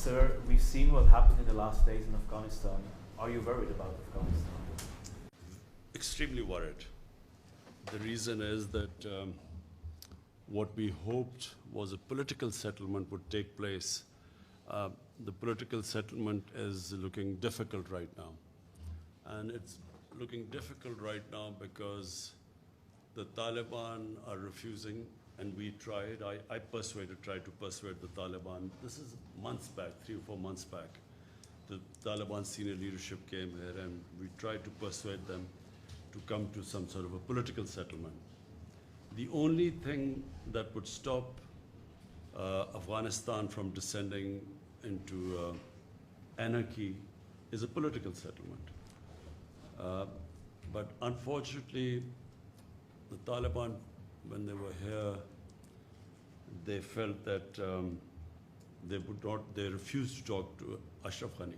Sir, we've seen what happened in the last days in Afghanistan. Are you worried about Afghanistan? Extremely worried. The reason is that what we hoped was a political settlement would take place. The political settlement is looking difficult right now. And it's looking difficult right now because the Taliban are refusing, and we tried. I tried to persuade the Taliban. This is months back, 3 or 4 months back. The Taliban senior leadership came here and we tried to persuade them to come to some sort of a political settlement. The only thing that would stop Afghanistan from descending into anarchy is a political settlement. But unfortunately, the Taliban, when they were here, they felt that they refused to talk to Ashraf Ghani.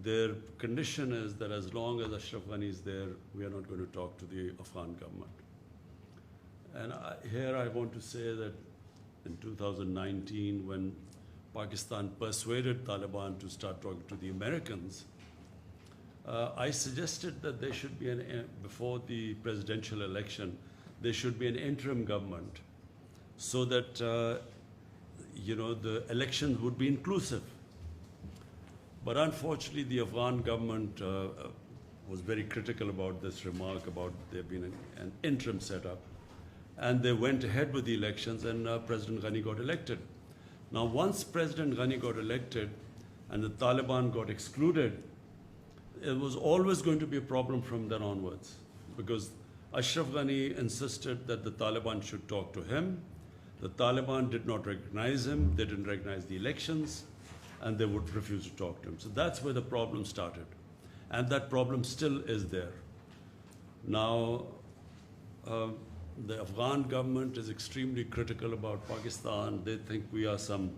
Their condition is that as long as Ashraf Ghani is there, we are not going to talk to the Afghan government. And here I want to say that in 2019, when Pakistan persuaded Taliban to start talking to the Americans, I suggested that there should be, before the presidential election, there should be an interim government so that, the elections would be inclusive. But unfortunately, the Afghan government was very critical about this remark about there being an interim setup. And they went ahead with the elections, and President Ghani got elected. Now, once President Ghani got elected and the Taliban got excluded, it was always going to be a problem from then onwards, because Ashraf Ghani insisted that the Taliban should talk to him. The Taliban did not recognize him, they didn't recognize the elections, and they would refuse to talk to him. So that's where the problem started. And that problem still is there. Now, the Afghan government is extremely critical about Pakistan. They think we have some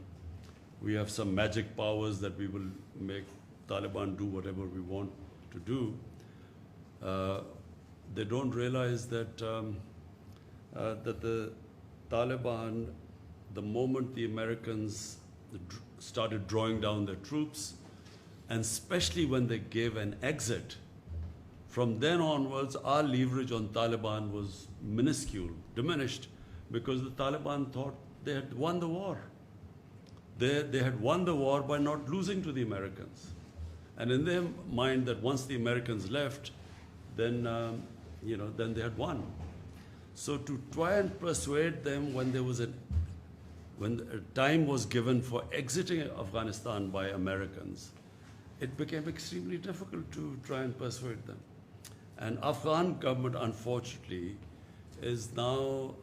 magic powers that we will make Taliban do whatever we want to do. They don't realize that that the Taliban, the moment the Americans started drawing down their troops, and especially when they gave an exit, from then onwards, our leverage on Taliban was minuscule, diminished, because the Taliban thought they had won the war. They had won the war by not losing to the Americans. And in their mind that once the Americans left, then, then they had won. So to try and persuade them when time was given for exiting Afghanistan by Americans, it became extremely difficult to try and persuade them. And Afghan government, unfortunately, is now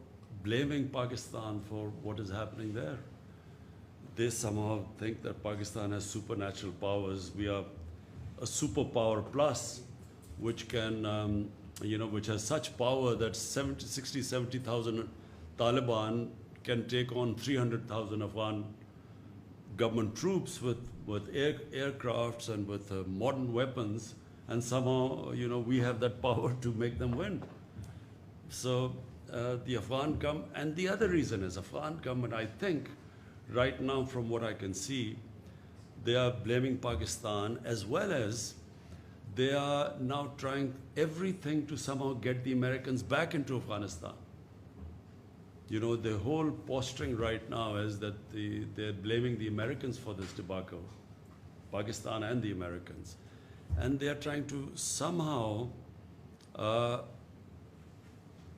blaming Pakistan for what is happening there. They somehow think that Pakistan has supernatural powers. We are a superpower plus, which can, which has such power that 70,000 Taliban can take on 300,000 Afghan government troops with aircrafts and with modern weapons. And somehow, we have that power to make them win. So the Afghan government, and the other reason is Afghan government, I think, right now from what I can see, they are blaming Pakistan, as well as they are now trying everything to somehow get the Americans back into Afghanistan. The whole posturing right now is that they're blaming the Americans for this debacle, Pakistan and the Americans. And they are trying to somehow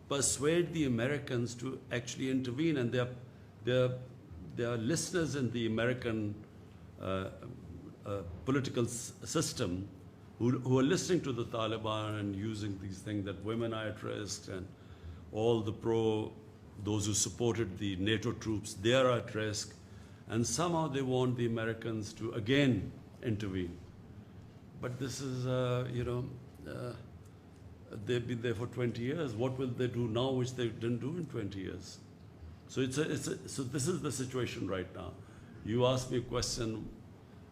persuade the Americans to actually intervene. And there are listeners in the American political system who are listening to the Taliban and using these things that women are at risk, and all those who supported the NATO troops, they are at risk. And somehow they want the Americans to again intervene. But this is, they've been there for 20 years. What will they do now which they didn't do in 20 years? So so this is the situation right now. You asked me a question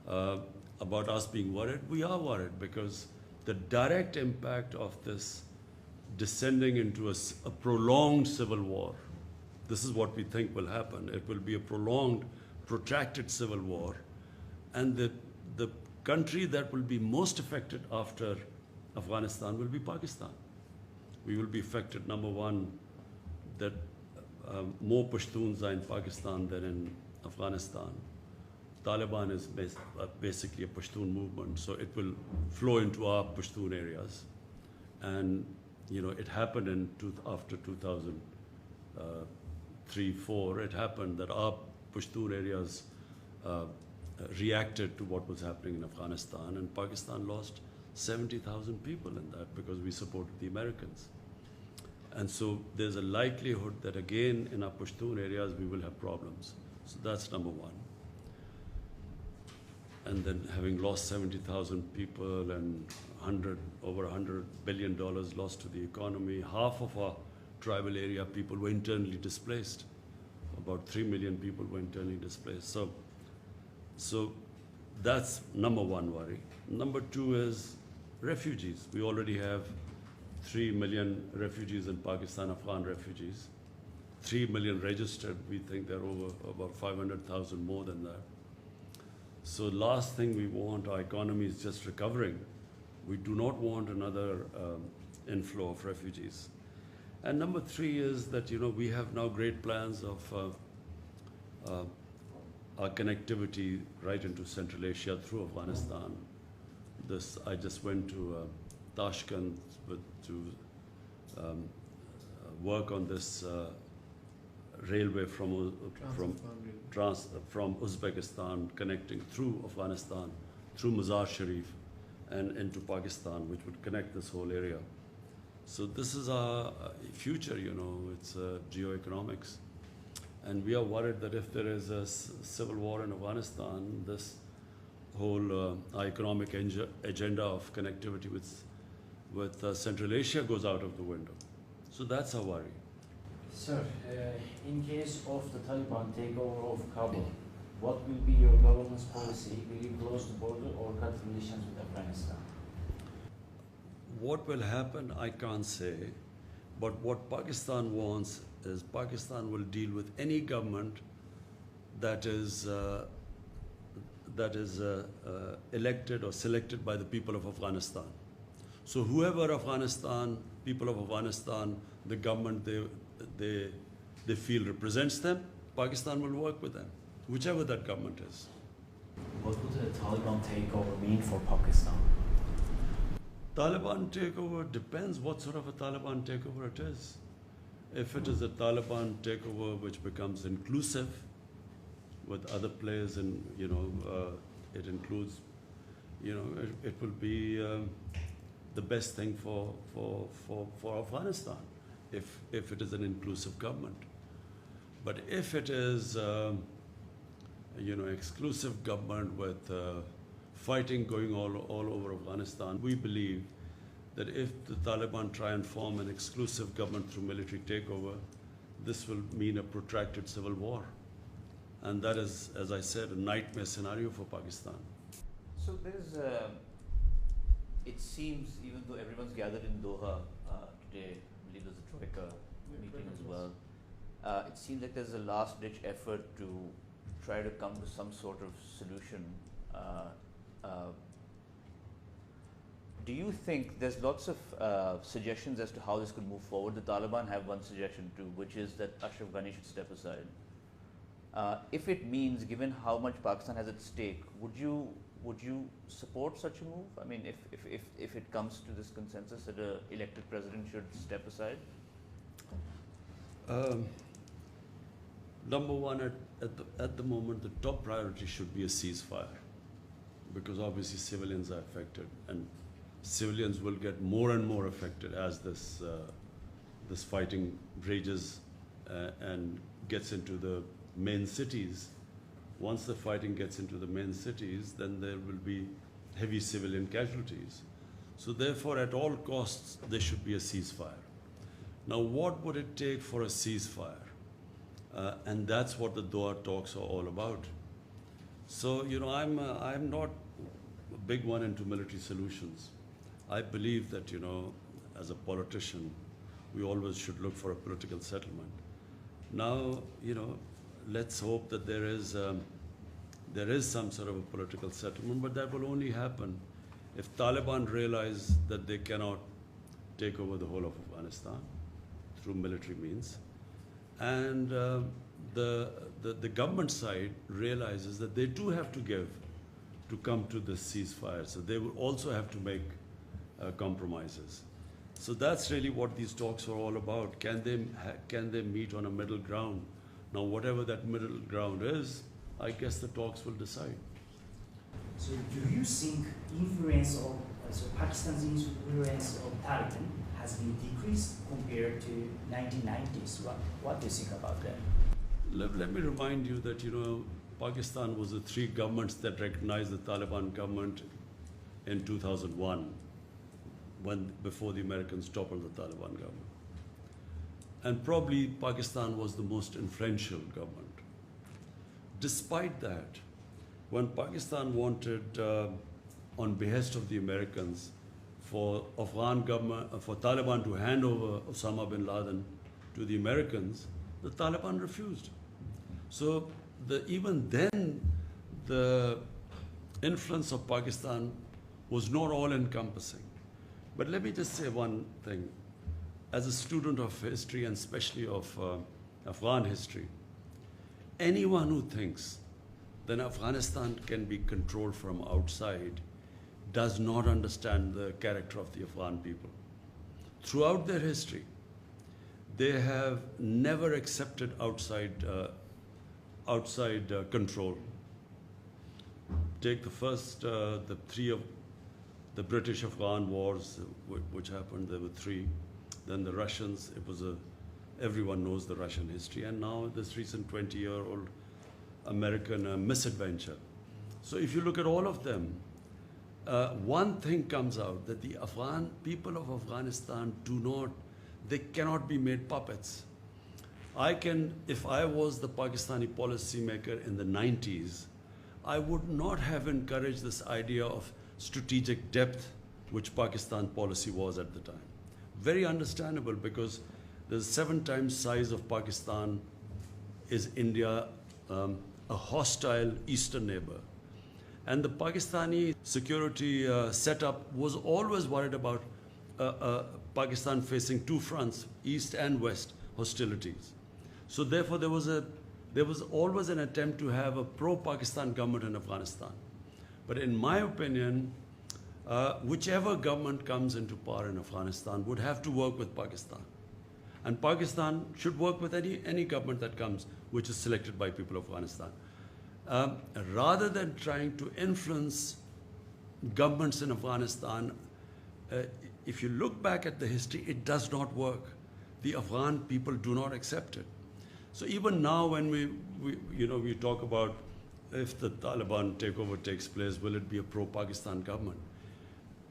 about us being worried. We are worried because the direct impact of this descending into a prolonged civil war, this is what we think will happen. It will be a prolonged protracted civil war, and the country that will be most affected after Afghanistan will be Pakistan. We will be affected, number one, that more Pashtuns are in Pakistan than in Afghanistan. Taliban is basically a Pashtun movement, so it will flow into our Pashtun areas. And it happened after 2003-4. It happened that our Pashtun areas reacted to what was happening in Afghanistan, and Pakistan lost 70,000 people in that because we supported the Americans. And so there's a likelihood that again in our Pashtun areas we will have problems. So that's number one. And then having lost 70,000 people and over $100 billion lost to the economy, half of our tribal area people were internally displaced. About 3 million people were internally displaced. So that's number one worry. Number two is refugees. We already have 3 million refugees in Pakistan, Afghan refugees. 3 million registered. We think there are over about 500,000 more than that. So last thing we want, our economy is just recovering. We do not want another inflow of refugees. And number three is that we have now great plans of our connectivity right into Central Asia through Afghanistan. I just went to Tashkent to work on this railway from Uzbekistan connecting through Afghanistan, through Mazar Sharif and into Pakistan, which would connect this whole area. So this is our future, it's geoeconomics. And we are worried that if there is a civil war in Afghanistan, this whole economic agenda of connectivity with Central Asia goes out of the window. So that's our worry. Sir, in case of the Taliban takeover of Kabul, what will be your government's policy? Will you close the border or cut relations with Afghanistan? What will happen, I can't say. But what Pakistan wants is Pakistan will deal with any government that is elected or selected by the people of Afghanistan. So whoever people of Afghanistan, the government they feel represents them, Pakistan will work with them, whichever that government is. What would a Taliban takeover mean for Pakistan? Taliban takeover depends what sort of a Taliban takeover it is. If it is a Taliban takeover which becomes inclusive with other players, and it includes, it will be the best thing for Afghanistan if it is an inclusive government. But if it is exclusive government with fighting going all over Afghanistan, we believe that if the Taliban try and form an exclusive government through military takeover, this will mean a protracted civil war. And that is, as I said, a nightmare scenario for Pakistan. So there's, it seems, even though everyone's gathered in Doha today, I believe there's a Troika meeting as well, it seems like there's a last-ditch effort to try to come to some sort of solution. Do you think there's lots of suggestions as to how this could move forward? The Taliban have one suggestion too, which is that Ashraf Ghani should step aside. If it means, given how much Pakistan has at stake, would you support such a move? I mean, if it comes to this consensus that an elected president should step aside? Number one, at the moment, the top priority should be a ceasefire, because obviously civilians are affected, and civilians will get more and more affected as this fighting rages and gets into the main cities. Once the fighting gets into the main cities, then there will be heavy civilian casualties. So therefore, at all costs, there should be a ceasefire. Now, what would it take for a ceasefire? And that's what the Doha talks are all about. So, I'm not a big one into military solutions. I believe that, as a politician, we always should look for a political settlement. Now, let's hope that there is there is some sort of a political settlement, but that will only happen if Taliban realize that they cannot take over the whole of Afghanistan through military means, and the government side realizes that they too have to give to come to this ceasefire. So they will also have to make compromises. So that's really what these talks are all about. Can they meet on a middle ground? Now, whatever that middle ground is, I guess the talks will decide. So do you think influence of Pakistan's influence of Taliban has been decreased compared to 1990s? What do you think about that? Let me remind you that, Pakistan was the three governments that recognized the Taliban government in 2001, before the Americans toppled the Taliban government. And probably Pakistan was the most influential government. Despite that, when Pakistan wanted, on behest of the Americans, for Taliban to hand over Osama bin Laden to the Americans, the Taliban refused. So even then, the influence of Pakistan was not all-encompassing. But let me just say one thing. As a student of history, and especially of Afghan history, anyone who thinks that Afghanistan can be controlled from outside does not understand the character of the Afghan people. Throughout their history, they have never accepted outside control. Take the three of the British-Afghan wars, which happened. There were three. Then the Russians. Everyone knows the Russian history, and now this recent 20-year-old American misadventure. So if you look at all of them, one thing comes out, that the Afghan people of Afghanistan they cannot be made puppets. If I was the Pakistani policymaker in the 90s, I would not have encouraged this idea of strategic depth, which Pakistan policy was at the time. Very understandable, because the 7 times size of Pakistan is India, a hostile eastern neighbor. And the Pakistani security setup was always worried about Pakistan facing two fronts, east and west hostilities. So therefore there was always an attempt to have a pro-Pakistan government in Afghanistan. But in my opinion, whichever government comes into power in Afghanistan would have to work with Pakistan. And Pakistan should work with any government that comes, which is selected by people of Afghanistan. Rather than trying to influence governments in Afghanistan, if you look back at the history, it does not work. The Afghan people do not accept it. So even now, when we talk about if the Taliban takeover takes place, will it be a pro-Pakistan government?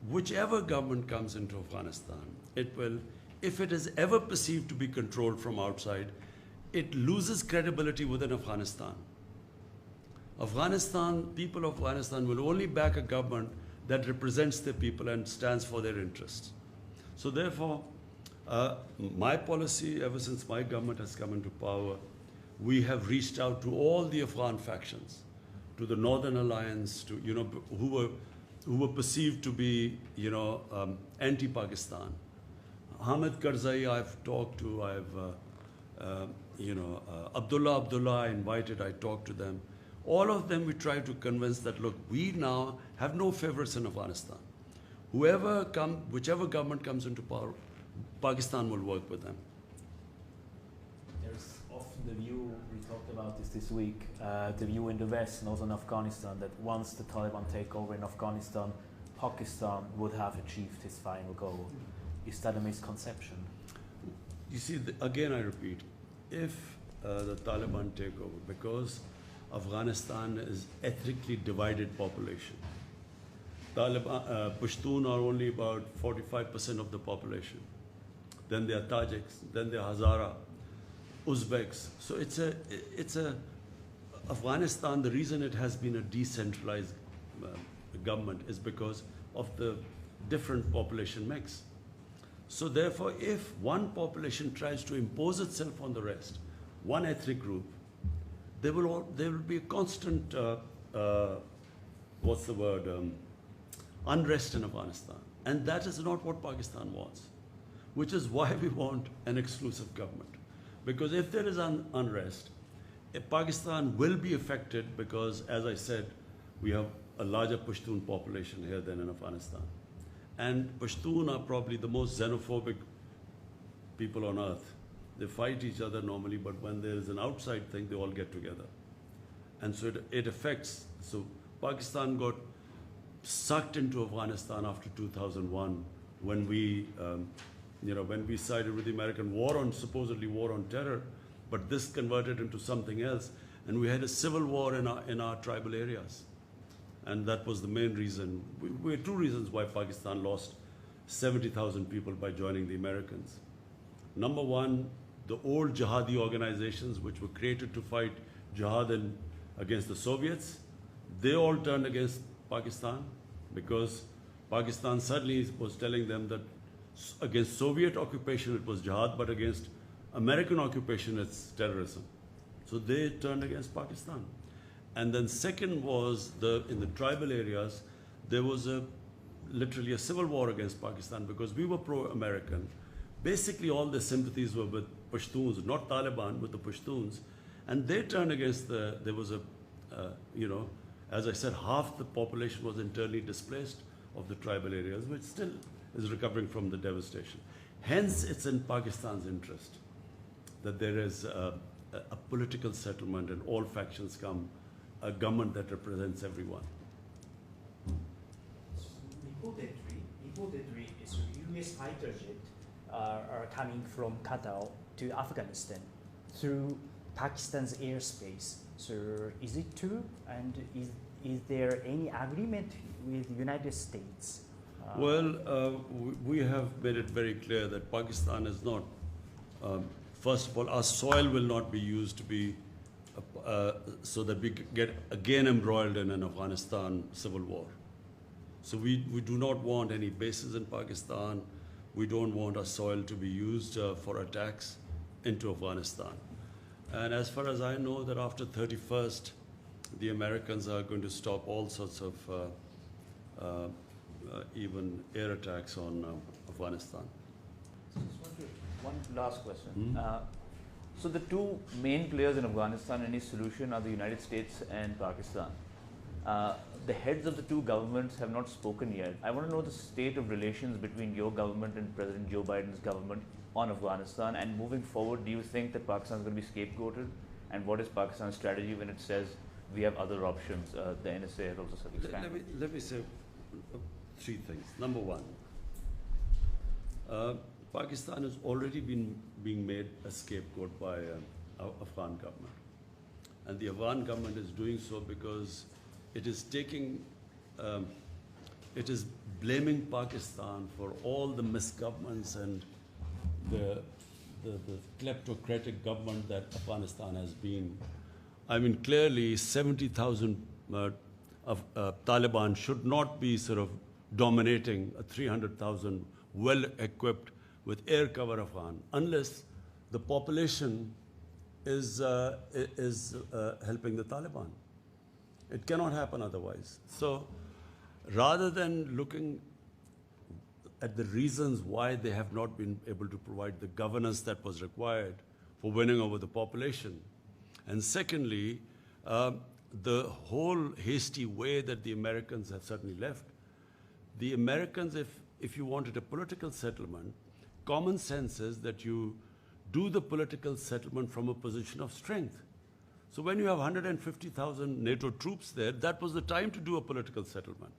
Whichever government comes into Afghanistan, it will, if it is ever perceived to be controlled from outside, it loses credibility within Afghanistan. People of Afghanistan will only back a government that represents their people and stands for their interests. So therefore, my policy, ever since my government has come into power, we have reached out to all the Afghan factions, to the Northern Alliance, to who were perceived to be anti-Pakistan. Hamid Karzai I've talked to, Abdullah I invited, I talked to them. All of them we try to convince that, look, we now have no favorites in Afghanistan. Whichever government comes into power, Pakistan will work with them. There's often the view, we talked about this week, the view in the West and also in Afghanistan, that once the Taliban take over in Afghanistan, Pakistan would have achieved its final goal. Is that a misconception? You see, again I repeat, if the Taliban take over, because Afghanistan is ethnically divided population. Pashtun are only about 45% of the population. Then there are Tajiks, then there are Hazara, Uzbeks. So it's a Afghanistan, the reason it has been a decentralized government is because of the different population mix. So therefore, if one population tries to impose itself on the rest, one ethnic group, there will be a constant what's the word, unrest in Afghanistan. And that is not what Pakistan wants, which is why we want an exclusive government. Because if there is unrest, Pakistan will be affected because, as I said, we have a larger Pashtun population here than in Afghanistan. And Pashtun are probably the most xenophobic people on earth. They fight each other normally, but when there is an outside thing, they all get together. And so it affects. So Pakistan got sucked into Afghanistan after 2001 when we, when we sided with the American war on, supposedly war on terror, but this converted into something else. And we had a civil war in our tribal areas. And that was the main reason. We had two reasons why Pakistan lost 70,000 people by joining the Americans. Number one, the old jihadi organizations which were created to fight jihad against the Soviets, they all turned against Pakistan because Pakistan suddenly was telling them that against Soviet occupation it was jihad, but against American occupation it's terrorism. So they turned against Pakistan. And then second was in the tribal areas, there was literally a civil war against Pakistan because we were pro-American. Basically all the sympathies were with Pashtuns, not Taliban, with the Pashtuns. And they turned against there was as I said, half the population was internally displaced of the tribal areas, which still is recovering from the devastation. Hence, it's in Pakistan's interest that there is a political settlement and all factions come, a government that represents everyone. Reportedly, U.S. fighter jets are coming from Qatar to Afghanistan through Pakistan's airspace. So is it true? And is there any agreement with the United States? We have made it very clear that Pakistan is not, first of all, our soil will not be used to be, so that we get again embroiled in an Afghanistan civil war. So we do not want any bases in Pakistan. We don't want our soil to be used for attacks into Afghanistan. And as far as I know, that after 31st, the Americans are going to stop all sorts of even air attacks on Afghanistan. One last question. So the two main players in Afghanistan in any solution are the United States and Pakistan. The heads of the two governments have not spoken yet. I want to know the state of relations between your government and President Joe Biden's government on Afghanistan, and moving forward, do you think that Pakistan is going to be scapegoated? And what is Pakistan's strategy when it says we have other options? The NSA has also said expand. Let me say three things. Number one, Pakistan has already been being made a scapegoat by Afghan government. And the Afghan government is doing so because it is taking, it is blaming Pakistan for all the misgovernments and the kleptocratic government that Afghanistan has been. I mean, clearly 70,000 of Taliban should not be sort of dominating a 300,000 well-equipped with air cover Afghan unless the population is helping the Taliban. It cannot happen otherwise. So rather than looking at the reasons why they have not been able to provide the governance that was required for winning over the population. And secondly, the whole hasty way that the Americans have certainly left. The Americans, if you wanted a political settlement, common sense is that you do the political settlement from a position of strength. So when you have 150,000 NATO troops there, that was the time to do a political settlement.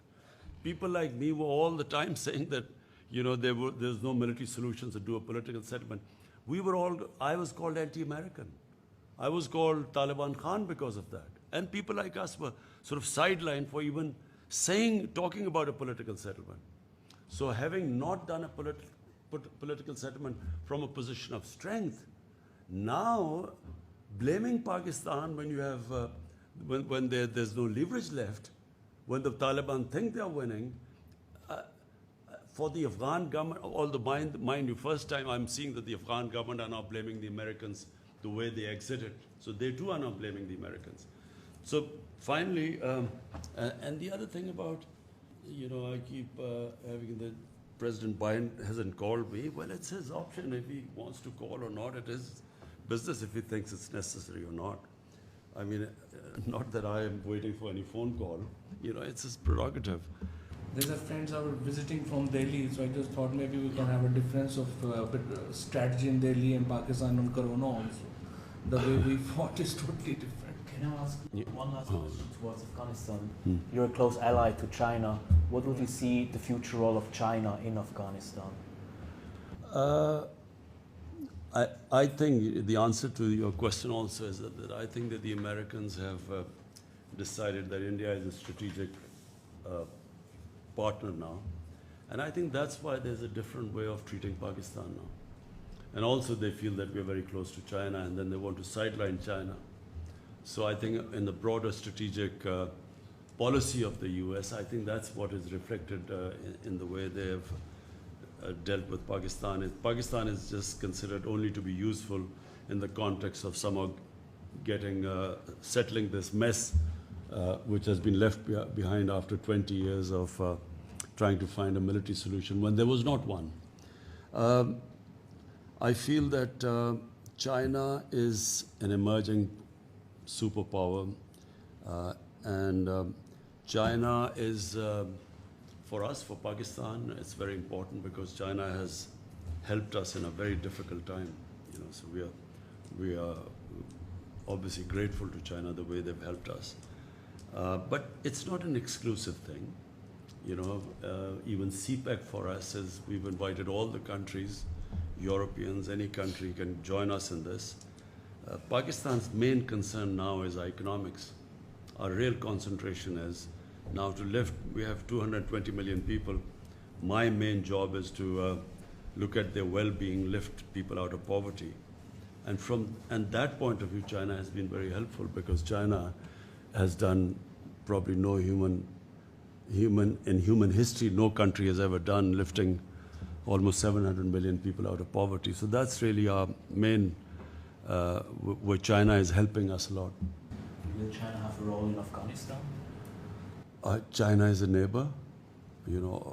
People like me were all the time saying that there's no military solutions to do a political settlement. I was called anti-American. I was called Taliban Khan because of that. And people like us were sort of sidelined for even talking about a political settlement. So having not done a political settlement from a position of strength, now blaming Pakistan when you have, when there's no leverage left, when the Taliban think they're winning, for the Afghan government, mind you, first time I'm seeing that the Afghan government are now blaming the Americans the way they exited. So they too are now blaming the Americans. So finally, and the other thing about, I keep having the President Biden hasn't called me. Well, it's his option if he wants to call or not. It is business if he thinks it's necessary or not. I mean, not that I am waiting for any phone call. It's his prerogative. There's a friends are visiting from Delhi, so I just thought maybe we can have a difference of strategy in Delhi and Pakistan on Corona also. The way we fought is totally different. Can I ask one last question towards Afghanistan? You're a close ally to China. What would you see the future role of China in Afghanistan? I think the answer to your question also is that I think that the Americans have decided that India is a strategic partner now. And I think that's why there's a different way of treating Pakistan now. And also they feel that we're very close to China and then they want to sideline China. So I think in the broader strategic policy of the US, I think that's what is reflected in the way they have dealt with Pakistan. Pakistan is just considered only to be useful in the context of somehow settling this mess which has been left behind after 20 years of trying to find a military solution when there was not one. I feel that China is an emerging superpower, and China is, for us, for Pakistan, it's very important because China has helped us in a very difficult time. So we are obviously grateful to China the way they've helped us. But it's not an exclusive thing. Even CPEC for us is we've invited all the countries, Europeans, any country can join us in this. Pakistan's main concern now is economics. Our real concentration is now to lift, we have 220 million people. My main job is to look at their well-being, lift people out of poverty. And that point of view, China has been very helpful because China has done probably no in human history, no country has ever done lifting almost 700 million people out of poverty. So that's really our main, where China is helping us a lot. Will China have a role in Afghanistan? China is a neighbor.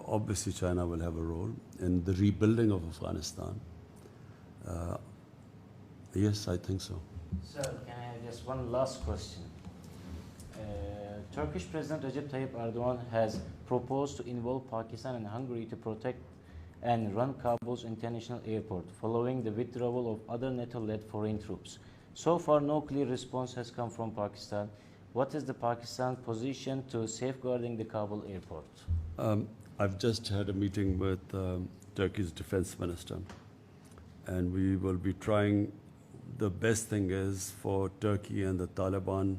Obviously China will have a role in the rebuilding of Afghanistan. Yes, I think so. Sir, can I have just one last question? Turkish President Recep Tayyip Erdogan has proposed to involve Pakistan and Hungary to protect and run Kabul's international airport following the withdrawal of other NATO-led foreign troops. So far, no clear response has come from Pakistan. What is the Pakistan position to safeguarding the Kabul airport? I've just had a meeting with Turkey's defense minister, and we will be trying. The best thing is for Turkey and the Taliban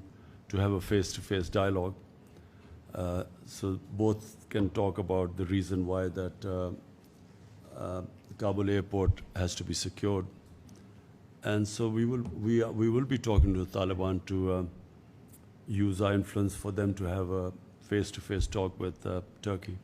to have a face-to-face dialogue, so both can talk about the reason why that Kabul airport has to be secured. And so we will be talking to the Taliban to use our influence for them to have a face-to-face talk with Turkey.